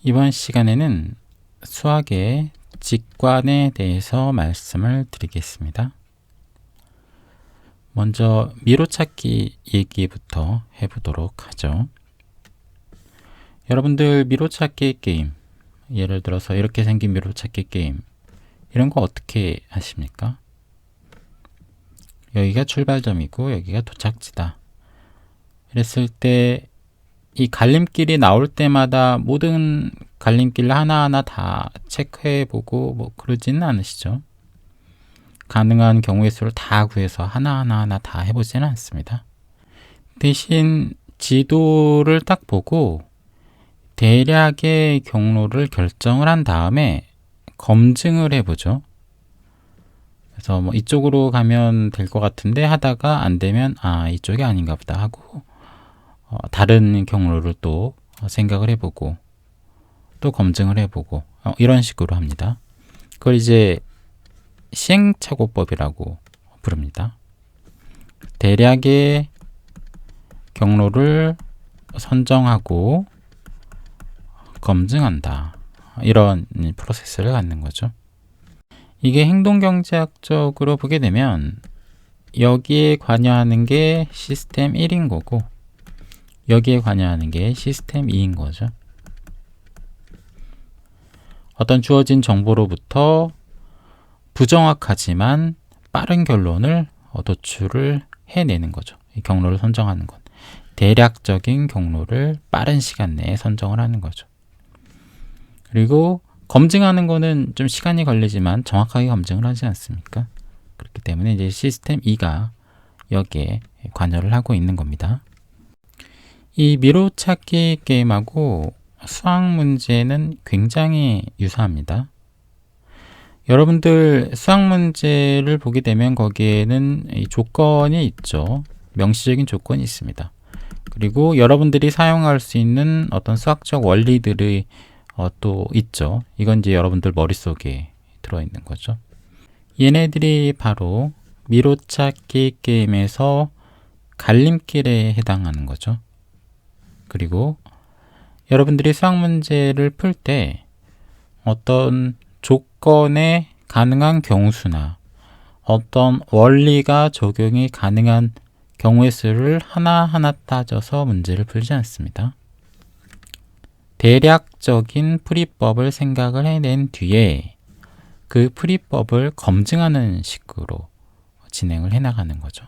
이번 시간에는 수학의 직관에 대해서 말씀을 드리겠습니다. 먼저 미로찾기 얘기부터 해보도록 하죠. 여러분들 미로찾기 게임, 예를 들어서 이렇게 생긴 미로찾기 게임, 이런 거 어떻게 하십니까? 여기가 출발점이고 여기가 도착지다. 이랬을 때 이 갈림길이 나올 때마다 모든 갈림길 하나하나 다 체크해보고 뭐 그러지는 않으시죠? 가능한 경우의 수를 다 구해서 하나하나 다 해보지는 않습니다. 대신 지도를 딱 보고 대략의 경로를 결정을 한 다음에 검증을 해보죠. 그래서 뭐 이쪽으로 가면 될 것 같은데 하다가 안 되면 이쪽이 아닌가 보다 하고 다른 경로를 또 생각을 해보고 또 검증을 해보고 이런 식으로 합니다. 그걸 이제 시행착오법이라고 부릅니다. 대략의 경로를 선정하고 검증한다. 이런 프로세스를 갖는 거죠. 이게 행동경제학적으로 보게 되면 여기에 관여하는 게 시스템 1인 거고 여기에 관여하는 게 시스템 2인 거죠. 어떤 주어진 정보로부터 부정확하지만 빠른 결론을 도출을 해내는 거죠. 이 경로를 선정하는 건. 대략적인 경로를 빠른 시간 내에 선정을 하는 거죠. 그리고 검증하는 거는 좀 시간이 걸리지만 정확하게 검증을 하지 않습니까? 그렇기 때문에 이제 시스템 2가 여기에 관여를 하고 있는 겁니다. 이 미로찾기 게임하고 수학 문제는 굉장히 유사합니다. 여러분들 수학 문제를 보게 되면 거기에는 이 조건이 있죠. 명시적인 조건이 있습니다. 그리고 여러분들이 사용할 수 있는 어떤 수학적 원리들이 또 있죠. 이건 이제 여러분들 머릿속에 들어있는 거죠. 얘네들이 바로 미로찾기 게임에서 갈림길에 해당하는 거죠. 그리고 여러분들이 수학 문제를 풀 때 어떤 조건에 가능한 경우수나 어떤 원리가 적용이 가능한 경우의 수를 하나하나 따져서 문제를 풀지 않습니다. 대략적인 풀이법을 생각을 해낸 뒤에 그 풀이법을 검증하는 식으로 진행을 해나가는 거죠.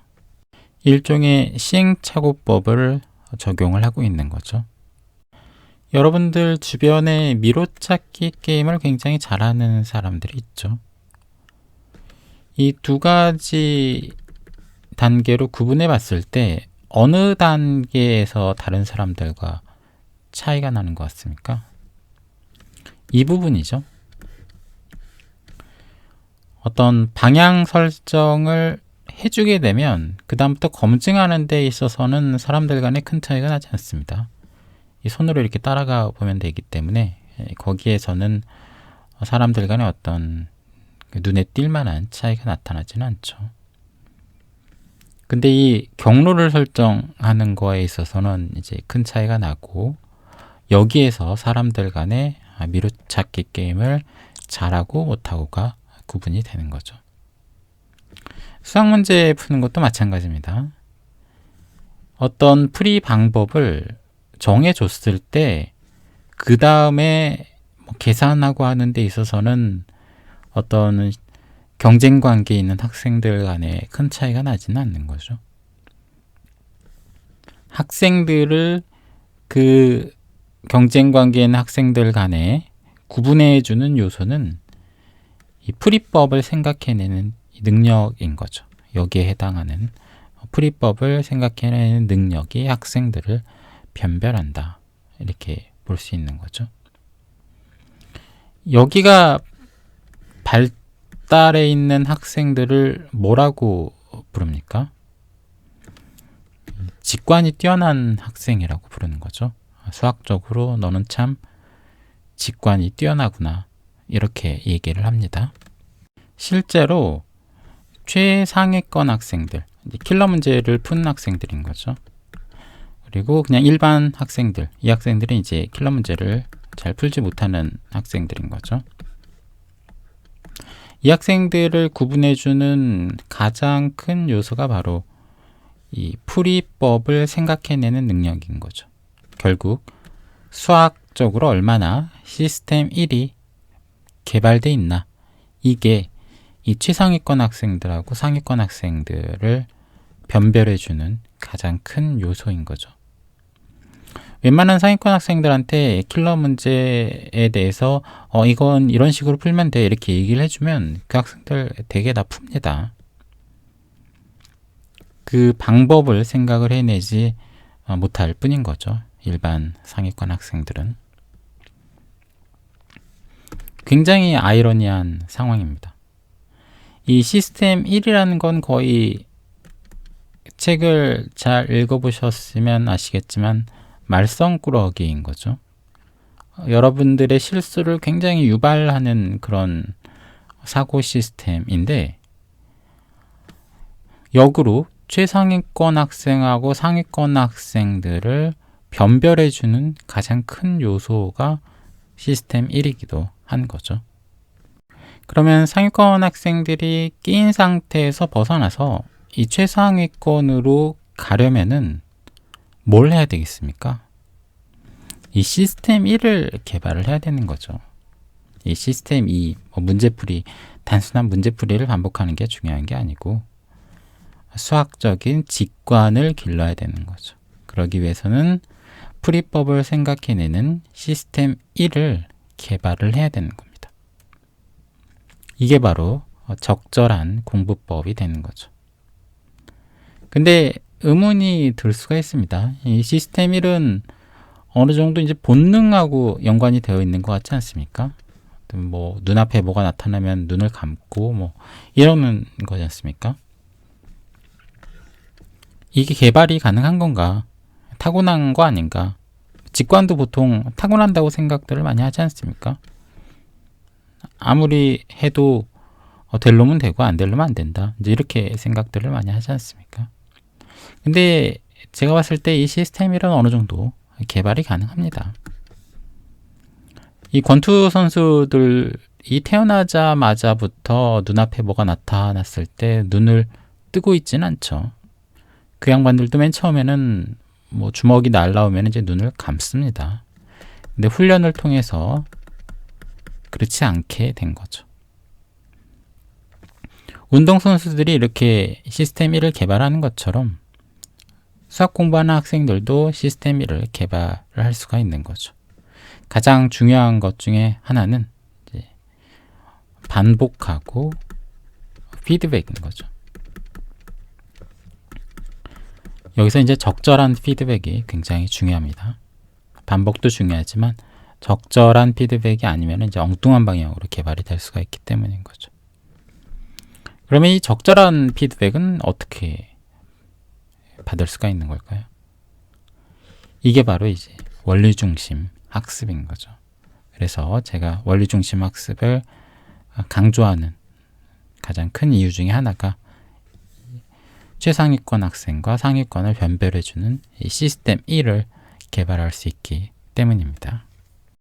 일종의 시행착오법을 적용을 하고 있는 거죠. 여러분들 주변에 미로찾기 게임을 굉장히 잘하는 사람들이 있죠. 이 두 가지 단계로 구분해 봤을 때 어느 단계에서 다른 사람들과 차이가 나는 것 같습니까? 이 부분이죠. 어떤 방향 설정을 해주게 되면 그 다음부터 검증하는 데 있어서는 사람들 간에 큰 차이가 나지 않습니다. 이 손으로 이렇게 따라가 보면 되기 때문에 거기에서는 사람들 간에 어떤 눈에 띌 만한 차이가 나타나지는 않죠. 근데 이 경로를 설정하는 거에 있어서는 이제 큰 차이가 나고 여기에서 사람들 간에 미로찾기 게임을 잘하고 못하고가 구분이 되는 거죠. 수학 문제 푸는 것도 마찬가지입니다. 어떤 풀이 방법을 정해줬을 때 그 다음에 계산하고 하는 데 있어서는 어떤 경쟁 관계에 있는 학생들 간에 큰 차이가 나지는 않는 거죠. 학생들을 그 경쟁 관계에 있는 학생들 간에 구분해주는 요소는 이 풀이법을 생각해내는 능력인 거죠. 여기에 해당하는 풀이법을 생각해내는 능력이 학생들을 변별한다. 이렇게 볼 수 있는 거죠. 여기가 발달해 있는 학생들을 뭐라고 부릅니까? 직관이 뛰어난 학생이라고 부르는 거죠. 수학적으로 너는 참 직관이 뛰어나구나. 이렇게 얘기를 합니다. 실제로 최상위권 학생들, 킬러 문제를 푼 학생들인 거죠. 그리고 그냥 일반 학생들, 이 학생들은 이제 킬러 문제를 잘 풀지 못하는 학생들인 거죠. 이 학생들을 구분해주는 가장 큰 요소가 바로 이 풀이법을 생각해내는 능력인 거죠. 결국 수학적으로 얼마나 시스템 1이 개발돼 있나, 이게 이 최상위권 학생들하고 상위권 학생들을 변별해주는 가장 큰 요소인 거죠. 웬만한 상위권 학생들한테 킬러 문제에 대해서 이건 이런 식으로 풀면 돼 이렇게 얘기를 해주면 그 학생들 되게 다 풉니다. 그 방법을 생각을 해내지 못할 뿐인 거죠. 일반 상위권 학생들은. 굉장히 아이러니한 상황입니다. 이 시스템 1이라는 건 거의 책을 잘 읽어보셨으면 아시겠지만 말썽꾸러기인 거죠. 여러분들의 실수를 굉장히 유발하는 그런 사고 시스템인데, 역으로 최상위권 학생하고 상위권 학생들을 변별해주는 가장 큰 요소가 시스템 1이기도 한 거죠. 그러면 상위권 학생들이 끼인 상태에서 벗어나서 이 최상위권으로 가려면은 뭘 해야 되겠습니까? 이 시스템 1을 개발을 해야 되는 거죠. 이 시스템 2, 문제풀이, 단순한 문제풀이를 반복하는 게 중요한 게 아니고 수학적인 직관을 길러야 되는 거죠. 그러기 위해서는 풀이법을 생각해내는 시스템 1을 개발을 해야 되는 겁니다. 이게 바로 적절한 공부법이 되는 거죠. 근데 의문이 들 수가 있습니다. 이 시스템 1은 어느 정도 이제 본능하고 연관이 되어 있는 것 같지 않습니까? 뭐 눈앞에 뭐가 나타나면 눈을 감고 뭐 이러는 거지 않습니까? 이게 개발이 가능한 건가? 타고난 거 아닌가? 직관도 보통 타고난다고 생각들을 많이 하지 않습니까? 아무리 해도 될 놈은 되고 안 될 놈은 안 된다. 이제 이렇게 생각들을 많이 하지 않습니까? 근데 제가 봤을 때 이 시스템이란 어느 정도 개발이 가능합니다. 이 권투 선수들이 태어나자마자부터 눈앞에 뭐가 나타났을 때 눈을 뜨고 있지는 않죠. 그 양반들도 맨 처음에는 뭐 주먹이 날라오면 이제 눈을 감습니다. 근데 훈련을 통해서 그렇지 않게 된 거죠. 운동선수들이 이렇게 시스템 1을 개발하는 것처럼 수학 공부하는 학생들도 시스템 1을 개발을 할 수가 있는 거죠. 가장 중요한 것 중에 하나는 이제 반복하고 피드백인 거죠. 여기서 이제 적절한 피드백이 굉장히 중요합니다. 반복도 중요하지만 적절한 피드백이 아니면 이제 엉뚱한 방향으로 개발이 될 수가 있기 때문인 거죠. 그러면 이 적절한 피드백은 어떻게 받을 수가 있는 걸까요? 이게 바로 이제 원리 중심 학습인 거죠. 그래서 제가 원리 중심 학습을 강조하는 가장 큰 이유 중에 하나가 최상위권 학생과 상위권을 변별해주는 이 시스템 1을 개발할 수 있기 때문입니다.